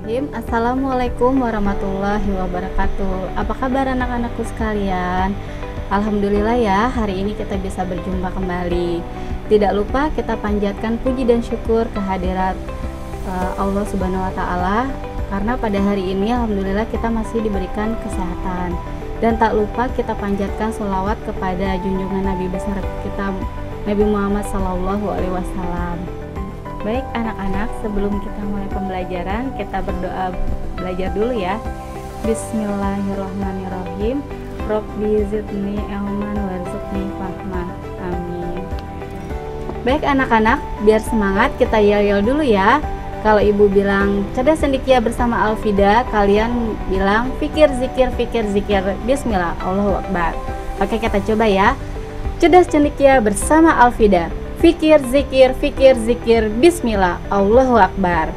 Bismillahirrahmanirrahim. Assalamualaikum warahmatullahi wabarakatuh. Apa kabar anak-anakku sekalian? Alhamdulillah ya, hari ini kita bisa berjumpa kembali. Tidak lupa kita panjatkan puji dan syukur kehadirat Allah Subhanahu wa Ta'ala, karena pada hari ini alhamdulillah kita masih diberikan kesehatan. Dan tak lupa kita panjatkan sholawat kepada junjungan Nabi besar kita, Nabi Muhammad SAW. Baik anak-anak, sebelum kita mulai pembelajaran, kita berdoa belajar dulu ya. Bismillahirrahmanirrahim. Rabbi zidni ilman warzuqni fahma. Amin. Baik anak-anak, biar semangat kita yel-yel dulu ya. Kalau ibu bilang cerdas cendekia bersama Alfida, kalian bilang fikir zikir Bismillah, Allahu Akbar. Oke, kita coba ya. Cerdas cendekia bersama Alfida, fikir zikir Bismillah, Allahu Akbar.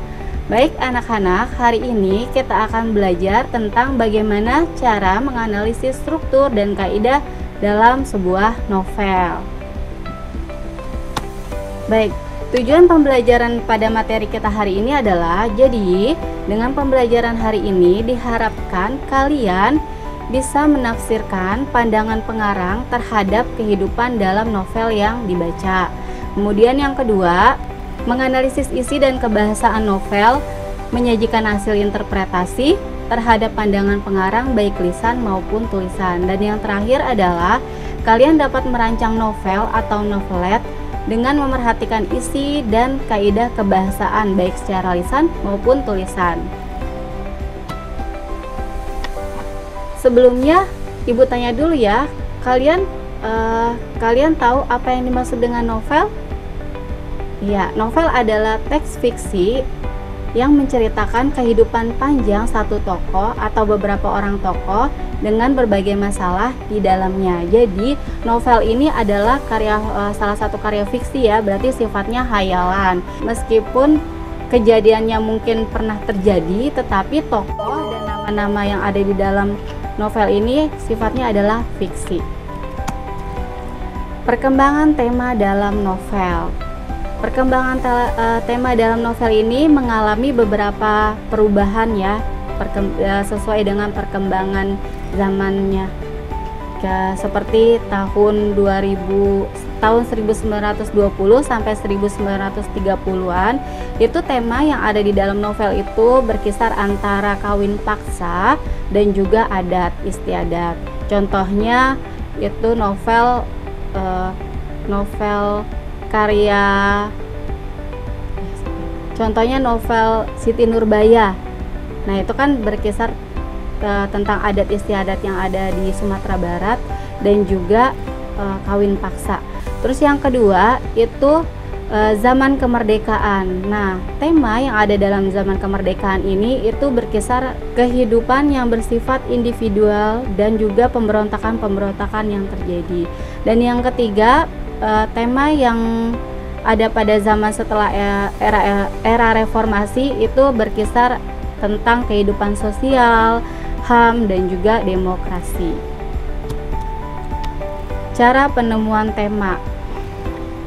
Baik anak-anak, hari ini kita akan belajar tentang bagaimana cara menganalisis struktur dan kaidah dalam sebuah novel. Baik, tujuan pembelajaran pada materi kita hari ini adalah, jadi dengan pembelajaran hari ini diharapkan kalian bisa menafsirkan pandangan pengarang terhadap kehidupan dalam novel yang dibaca. Kemudian yang kedua, menganalisis isi dan kebahasaan novel, menyajikan hasil interpretasi terhadap pandangan pengarang baik lisan maupun tulisan. Dan yang terakhir adalah kalian dapat merancang novel atau novelet dengan memerhatikan isi dan kaidah kebahasaan baik secara lisan maupun tulisan. Sebelumnya, ibu tanya dulu ya, kalian tahu apa yang dimaksud dengan novel? Ya, novel adalah teks fiksi yang menceritakan kehidupan panjang satu tokoh atau beberapa orang tokoh dengan berbagai masalah di dalamnya. Jadi, novel ini adalah salah satu karya fiksi ya, berarti sifatnya hayalan. Meskipun kejadiannya mungkin pernah terjadi, tetapi tokoh dan nama-nama yang ada di dalam novel ini sifatnya adalah fiksi. Perkembangan tema dalam novel. Perkembangan tema dalam novel ini mengalami beberapa perubahan ya, sesuai dengan perkembangan zamannya. Seperti tahun 1920 sampai 1930-an, itu tema yang ada di dalam novel itu berkisar antara kawin paksa dan juga adat istiadat. Contohnya itu novel Siti Nurbaya. Nah, itu kan berkisar tentang adat istiadat yang ada di Sumatera Barat dan juga kawin paksa. Terus yang kedua itu zaman kemerdekaan. Nah, tema yang ada dalam zaman kemerdekaan ini itu berkisar kehidupan yang bersifat individual dan juga pemberontakan yang terjadi. Dan yang ketiga, tema yang ada pada zaman setelah era reformasi itu berkisar tentang kehidupan sosial, HAM, dan juga demokrasi. Cara penemuan tema.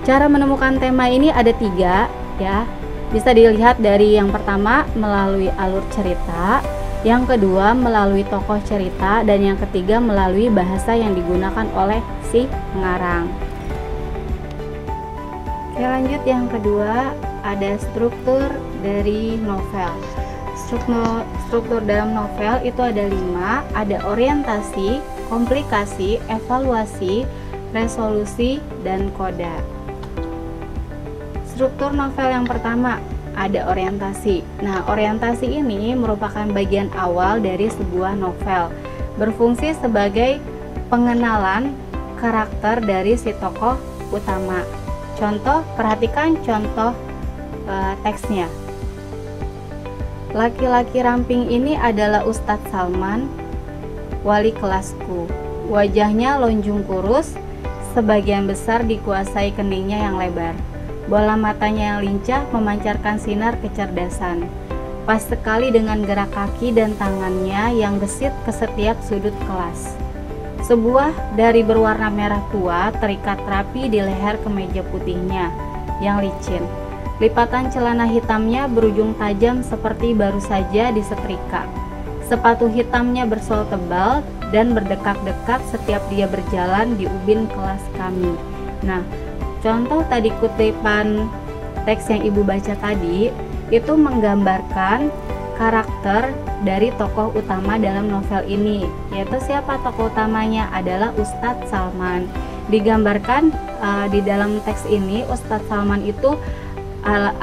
Cara menemukan tema ini ada 3 ya. Bisa dilihat dari yang pertama melalui alur cerita, yang kedua melalui tokoh cerita, dan yang ketiga melalui bahasa yang digunakan oleh si pengarang. Oke, lanjut yang kedua, ada struktur dari novel. Struktur dalam novel itu ada 5, ada orientasi, komplikasi, evaluasi, resolusi, dan koda. Struktur novel yang pertama ada orientasi. Nah, orientasi ini merupakan bagian awal dari sebuah novel, berfungsi sebagai pengenalan karakter dari si tokoh utama. Contoh, perhatikan contoh teksnya. Laki-laki ramping ini adalah Ustadz Salman, wali kelasku. Wajahnya lonjong kurus, sebagian besar dikuasai keningnya yang lebar. Bola matanya yang lincah memancarkan sinar kecerdasan. Pas sekali dengan gerak kaki dan tangannya yang gesit ke setiap sudut kelas. Sebuah dari berwarna merah tua terikat rapi di leher kemeja putihnya yang licin. Lipatan celana hitamnya berujung tajam seperti baru saja disetrika. Sepatu hitamnya bersol tebal dan berdekak-dekak setiap dia berjalan di ubin kelas kami. Nah, contoh tadi kutipan teks yang Ibu baca tadi itu menggambarkan karakter dari tokoh utama dalam novel ini, yaitu siapa tokoh utamanya? Adalah Ustadz Salman. Digambarkan di dalam teks ini Ustadz Salman itu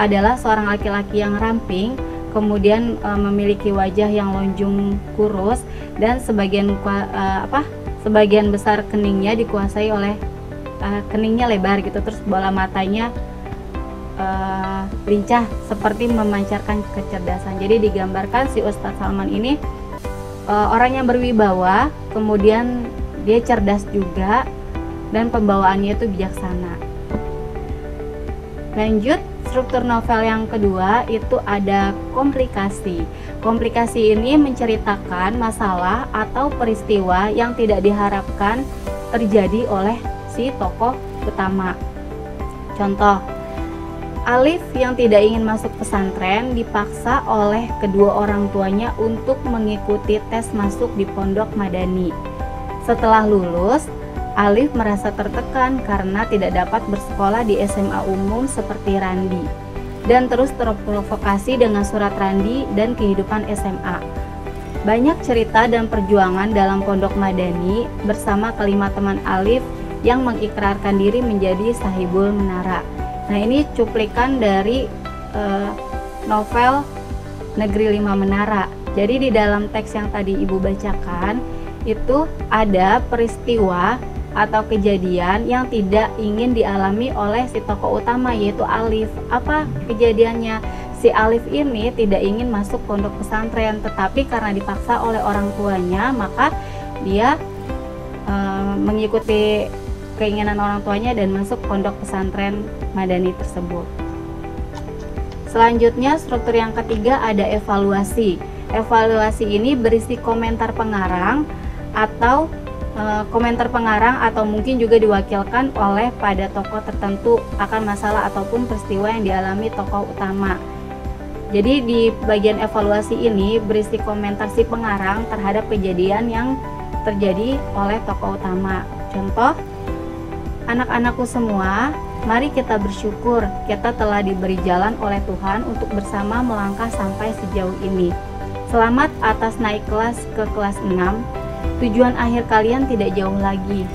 adalah seorang laki-laki yang ramping, kemudian memiliki wajah yang lonjong kurus, dan sebagian besar keningnya dikuasai oleh keningnya lebar gitu, terus bola matanya lincah seperti memancarkan kecerdasan. Jadi digambarkan si Ustadz Salman ini orang yang berwibawa, kemudian dia cerdas juga, dan pembawaannya itu bijaksana. Lanjut, struktur novel yang kedua itu ada komplikasi. Komplikasi ini menceritakan masalah atau peristiwa yang tidak diharapkan terjadi oleh si tokoh utama. Contoh, Alif yang tidak ingin masuk pesantren dipaksa oleh kedua orang tuanya untuk mengikuti tes masuk di pondok madani. Setelah lulus, Alif merasa tertekan karena tidak dapat bersekolah di SMA umum seperti Randi, dan terus terprovokasi dengan surat Randi dan kehidupan SMA. Banyak cerita dan perjuangan dalam pondok madani bersama kelima teman Alif yang mengikrarkan diri menjadi Sahibul Menara. Nah, ini cuplikan dari novel Negeri Lima Menara. Jadi di dalam teks yang tadi Ibu bacakan itu ada peristiwa atau kejadian yang tidak ingin dialami oleh si tokoh utama, yaitu Alif. Apa kejadiannya? Si Alif ini tidak ingin masuk pondok pesantren, tetapi karena dipaksa oleh orang tuanya, maka dia mengikuti keinginan orang tuanya dan masuk pondok pesantren madani tersebut. Selanjutnya, struktur yang ketiga ada evaluasi. Evaluasi ini berisi komentar pengarang atau mungkin juga diwakilkan oleh pada tokoh tertentu akan masalah ataupun peristiwa yang dialami tokoh utama. Jadi di bagian evaluasi ini berisi komentar si pengarang terhadap kejadian yang terjadi oleh tokoh utama. Contoh, anak-anakku semua, mari kita bersyukur kita telah diberi jalan oleh Tuhan untuk bersama melangkah sampai sejauh ini. Selamat atas naik kelas ke kelas 6. Tujuan akhir kalian tidak jauh lagi.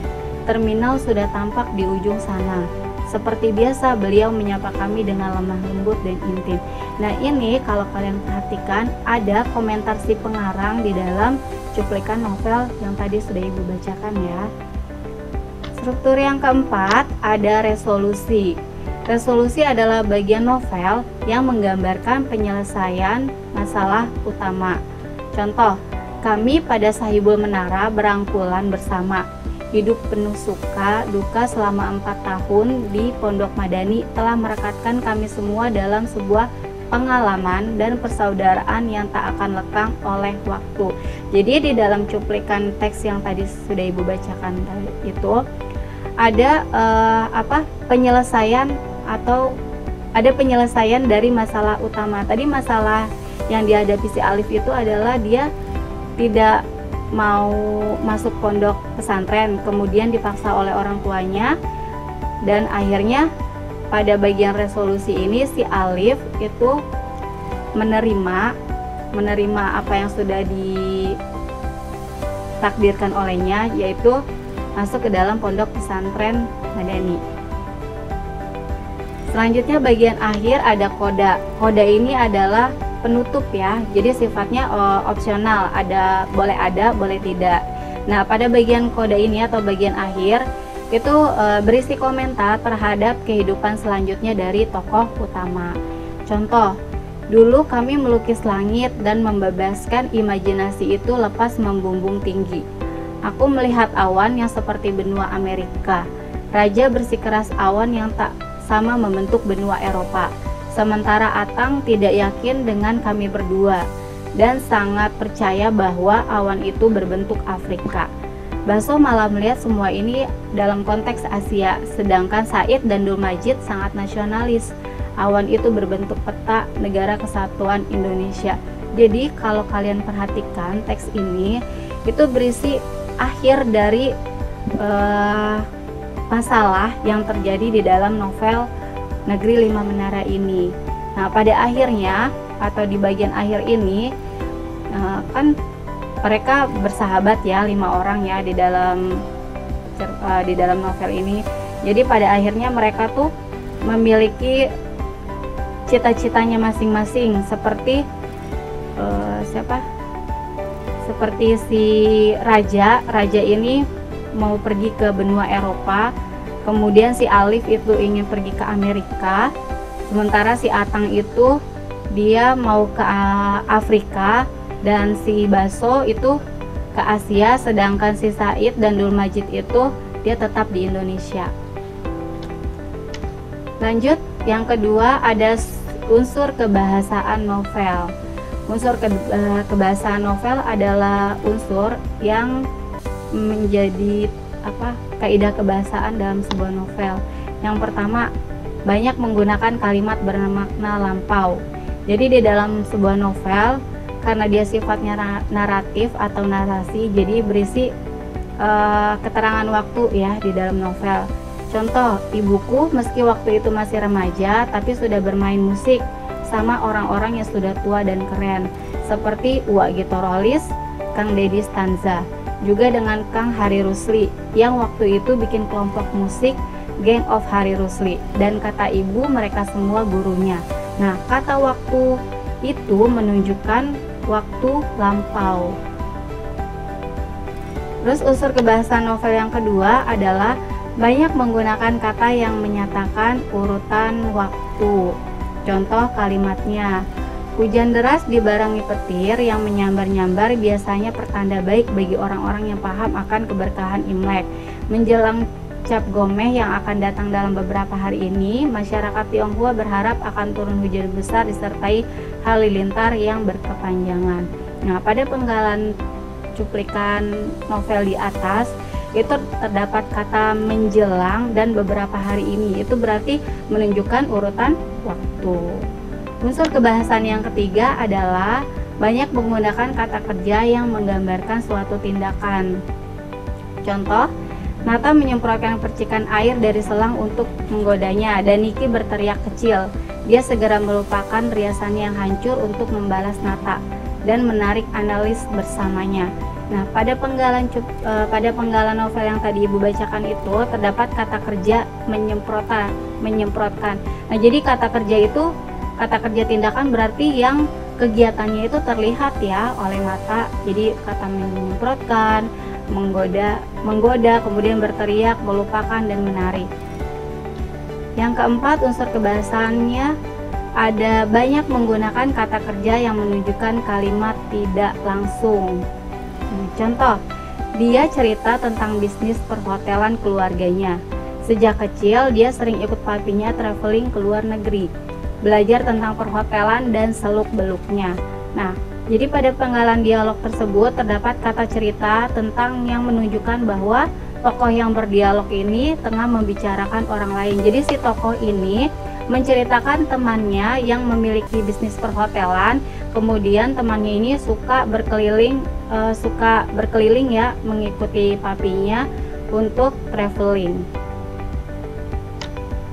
Terminal sudah tampak di ujung sana. Seperti biasa beliau menyapa kami dengan lemah lembut dan intim. Nah, ini kalau kalian perhatikan ada komentar si pengarang di dalam cuplikan novel yang tadi sudah Ibu bacakan ya. Struktur yang keempat ada resolusi. Resolusi adalah bagian novel yang menggambarkan penyelesaian masalah utama. Contoh, kami pada Sahibul Menara berangkulan bersama. Hidup penuh suka, duka selama 4 tahun di Pondok Madani telah merekatkan kami semua dalam sebuah pengalaman dan persaudaraan yang tak akan lekang oleh waktu. Jadi di dalam cuplikan teks yang tadi sudah Ibu bacakan tadi itu ada penyelesaian atau ada penyelesaian dari masalah utama. Tadi masalah yang dihadapi si Alif itu adalah dia tidak mau masuk pondok pesantren, kemudian dipaksa oleh orang tuanya, dan akhirnya pada bagian resolusi ini si Alif itu menerima apa yang sudah ditakdirkan olehnya, yaitu masuk ke dalam pondok pesantren madani. Selanjutnya bagian akhir ada koda. Koda ini adalah penutup ya, jadi sifatnya opsional, boleh tidak. Nah, pada bagian kode ini atau bagian akhir itu berisi komentar terhadap kehidupan selanjutnya dari tokoh utama. Contoh, dulu kami melukis langit dan membebaskan imajinasi itu lepas membumbung tinggi. Aku melihat awan yang seperti benua Amerika. Raja bersikeras awan yang tak sama membentuk benua Eropa. Sementara Atang tidak yakin dengan kami berdua dan sangat percaya bahwa awan itu berbentuk Afrika. Baso malah melihat semua ini dalam konteks Asia, sedangkan Said dan Dul Majid sangat nasionalis. awan itu berbentuk peta negara kesatuan Indonesia. Jadi kalau kalian perhatikan teks ini itu berisi akhir dari masalah yang terjadi di dalam novel Negeri Lima Menara ini. Nah, pada akhirnya atau di bagian akhir ini kan mereka bersahabat ya, 5 orang ya di dalam novel ini. Jadi pada akhirnya mereka tuh memiliki cita-citanya masing-masing, seperti seperti si raja ini mau pergi ke benua Eropa, kemudian si Alif itu ingin pergi ke Amerika, sementara si Atang itu dia mau ke Afrika, dan si Baso itu ke Asia, sedangkan si Said dan Dul Majid itu dia tetap di Indonesia. Lanjut, yang kedua ada unsur kebahasaan novel. Unsur kebahasaan novel adalah unsur yang menjadi kaidah kebahasaan dalam sebuah novel. Yang pertama, banyak menggunakan kalimat bermakna lampau. Jadi di dalam sebuah novel, karena dia sifatnya naratif atau narasi, jadi berisi keterangan waktu ya di dalam novel. Contoh, ibuku meski waktu itu masih remaja tapi sudah bermain musik sama orang-orang yang sudah tua dan keren, seperti Uwak Gitorolis, Kang Deddy Stanza, juga dengan Kang Hari Rusli yang waktu itu bikin kelompok musik Gang of Hari Rusli, dan kata ibu mereka semua gurunya. Nah, kata waktu itu menunjukkan waktu lampau. Terus unsur kebahasaan novel yang kedua adalah banyak menggunakan kata yang menyatakan urutan waktu. Contoh kalimatnya, hujan deras dibarengi petir yang menyambar-nyambar biasanya pertanda baik bagi orang-orang yang paham akan keberkahan Imlek. Menjelang Cap Gomeh yang akan datang dalam beberapa hari ini, masyarakat Tionghoa berharap akan turun hujan besar disertai halilintar yang berkepanjangan. Nah, pada penggalan cuplikan novel di atas itu terdapat kata menjelang dan beberapa hari ini, itu berarti menunjukkan urutan waktu. Unsur kebahasaan yang ketiga adalah banyak menggunakan kata kerja yang menggambarkan suatu tindakan. Contoh, Nata menyemprotkan percikan air dari selang untuk menggodanya, dan Niki berteriak kecil. Dia segera melupakan riasannya yang hancur untuk membalas Nata dan menarik analis bersamanya. Nah, pada penggalan novel yang tadi Ibu bacakan itu terdapat kata kerja menyemprotkan. Nah, jadi kata kerja tindakan berarti yang kegiatannya itu terlihat ya oleh mata. Jadi kata menyemprotkan, menggoda, kemudian berteriak, melupakan, dan menarik. Yang keempat, unsur kebahasaannya ada banyak menggunakan kata kerja yang menunjukkan kalimat tidak langsung. Contoh, dia cerita tentang bisnis perhotelan keluarganya. Sejak kecil dia sering ikut papinya traveling ke luar negeri, belajar tentang perhotelan dan seluk-beluknya. Nah, jadi pada penggalan dialog tersebut terdapat kata cerita tentang yang menunjukkan bahwa tokoh yang berdialog ini tengah membicarakan orang lain. Jadi si tokoh ini menceritakan temannya yang memiliki bisnis perhotelan, kemudian temannya ini suka berkeliling ya, mengikuti papinya untuk traveling.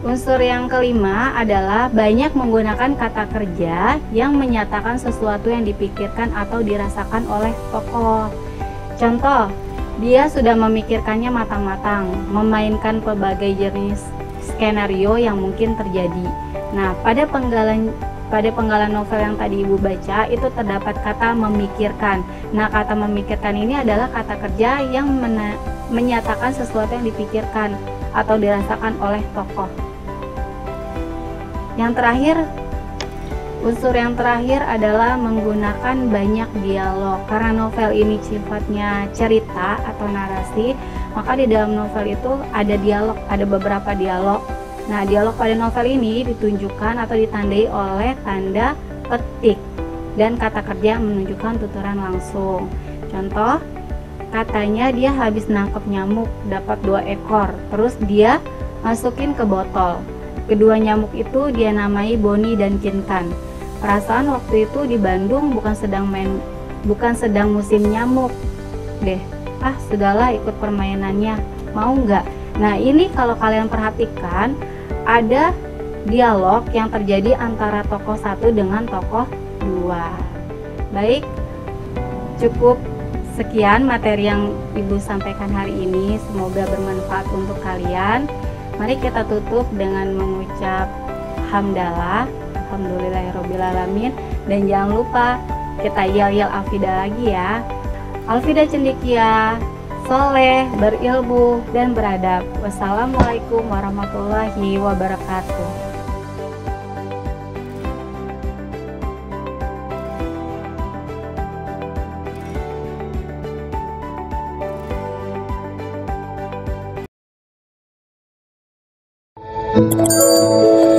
Unsur yang kelima adalah banyak menggunakan kata kerja yang menyatakan sesuatu yang dipikirkan atau dirasakan oleh tokoh. Contoh, dia sudah memikirkannya matang-matang, memainkan berbagai jenis skenario yang mungkin terjadi. Nah, pada penggalan novel yang tadi Ibu baca itu terdapat kata memikirkan. Nah, kata memikirkan ini adalah kata kerja yang menyatakan sesuatu yang dipikirkan atau dirasakan oleh tokoh. Yang terakhir, unsur yang terakhir adalah menggunakan banyak dialog. Karena novel ini sifatnya cerita atau narasi, maka di dalam novel itu ada dialog, ada beberapa dialog. Nah, dialog pada novel ini ditunjukkan atau ditandai oleh tanda petik dan kata kerja menunjukkan tuturan langsung. Contoh, katanya dia habis nangkep nyamuk dapat 2 ekor, terus dia masukin ke botol. Kedua nyamuk itu dia namai Boni dan Kinkan. Perasaan waktu itu di Bandung bukan sedang musim nyamuk deh. Ah, sudahlah, ikut permainannya. Mau nggak? Nah, ini kalau kalian perhatikan ada dialog yang terjadi antara tokoh 1 dengan tokoh 2. Baik, cukup sekian materi yang Ibu sampaikan hari ini. Semoga bermanfaat untuk kalian. Mari kita tutup dengan mengucap hamdalah, alhamdulillahirobbilalamin, dan jangan lupa kita yel-yel Alfida lagi ya. Alfida cendekia, soleh, berilmu, dan beradab. Wassalamualaikum warahmatullahi wabarakatuh. Thank you.